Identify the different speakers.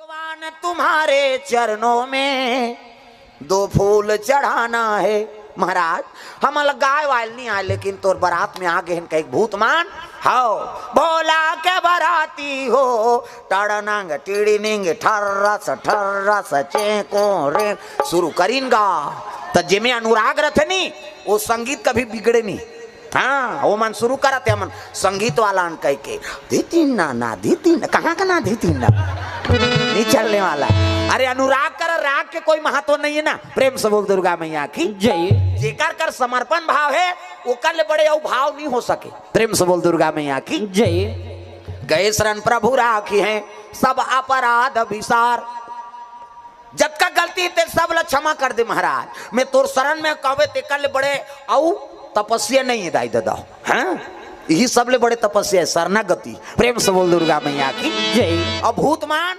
Speaker 1: भगवान तुम्हारे चरणों में 2 फूल चढ़ाना है। महाराज हम गाय वाल नहीं आए, लेकिन तोर बारात में आ गए हैं कई भूतमान हाओ भोला के बराती हो टड़नंग टिड़िनिंग ठर्रस चेको रे शुरू करीनगा। तो जिमे अनुराग रथे नी वो संगीत कभी बिगड़े नहीं। हाँ वो मन शुरू करते हमन संगीत वाला कह के धी ना कहाँ का ना धी ना नहीं चलने वाला। अरे अनुराग कर राग के कोई महत्व नहीं है ना। प्रेम से बोल दुर्गा मैया की जय। जेकर कर समर्पण भाव है ओकर ले बड़े और भाव नहीं हो सके। प्रेम से बोल दुर्गा मैया की जय। गए शरण प्रभु राखी है सब अपराध विसार। जब का गलती ते सब ला क्षमा कर दे महाराज। मैं तोर शरण में कहवे ते कर ले बड़े औ तपस्या नहीं है दाई दादा। हाँ यही सब ले बड़े तपस्या है शरणागति। प्रेम से बोल दुर्गा मैया की जय। और भूतमान